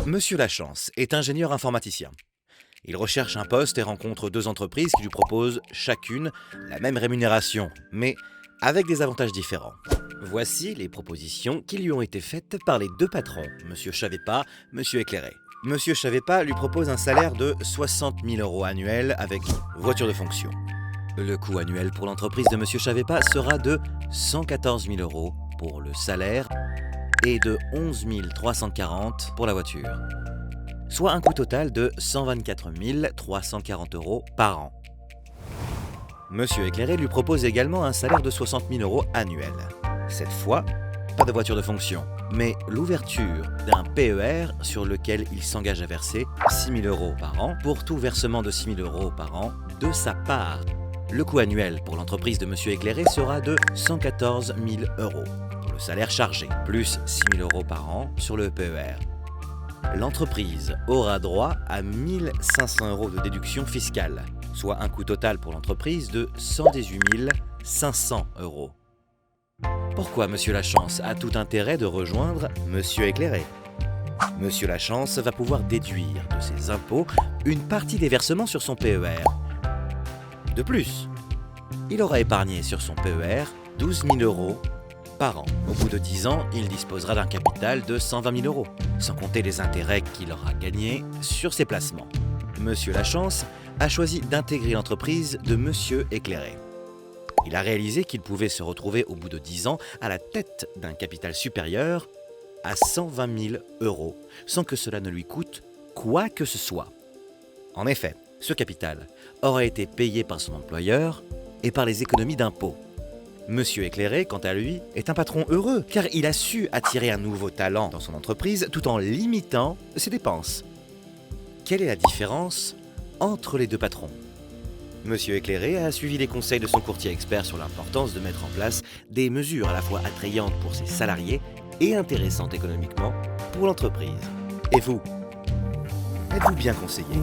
Monsieur Lachance est ingénieur informaticien. Il recherche un poste et rencontre deux entreprises qui lui proposent chacune la même rémunération, mais avec des avantages différents. Voici les propositions qui lui ont été faites par les deux patrons, Monsieur Chavépas, Monsieur Éclairé. Monsieur Chavépas lui propose un salaire de 60 000 € annuels avec voiture de fonction. Le coût annuel pour l'entreprise de Monsieur Chavépas sera de 114 000 € pour le salaire et de 11 340 pour la voiture, soit un coût total de 124 340 € par an. Monsieur Éclairé lui propose également un salaire de 60 000 € annuels. Cette fois, pas de voiture de fonction, mais l'ouverture d'un PER sur lequel il s'engage à verser 6 000 € par an pour tout versement de 6 000 € par an de sa part. Le coût annuel pour l'entreprise de Monsieur Éclairé sera de 114 000 € pour le salaire chargé, plus 6 000 € par an sur le PER. L'entreprise aura droit à 1 500 € de déduction fiscale, soit un coût total pour l'entreprise de 118 500 €. Pourquoi Monsieur Lachance a tout intérêt de rejoindre Monsieur Éclairé? Monsieur Lachance va pouvoir déduire de ses impôts une partie des versements sur son PER. De plus, il aura épargné sur son PER 12 000 € par an. Au bout de 10 ans, il disposera d'un capital de 120 000 €, sans compter les intérêts qu'il aura gagnés sur ses placements. Monsieur Lachance a choisi d'intégrer l'entreprise de Monsieur Éclairé. Il a réalisé qu'il pouvait se retrouver au bout de 10 ans à la tête d'un capital supérieur à 120 000 €, sans que cela ne lui coûte quoi que ce soit. En effet, ce capital aurait été payé par son employeur et par les économies d'impôts. Monsieur Éclairé, quant à lui, est un patron heureux car il a su attirer un nouveau talent dans son entreprise tout en limitant ses dépenses. Quelle est la différence entre les deux patrons? Monsieur Éclairé a suivi les conseils de son courtier expert sur l'importance de mettre en place des mesures à la fois attrayantes pour ses salariés et intéressantes économiquement pour l'entreprise. Et vous, êtes-vous bien conseillé?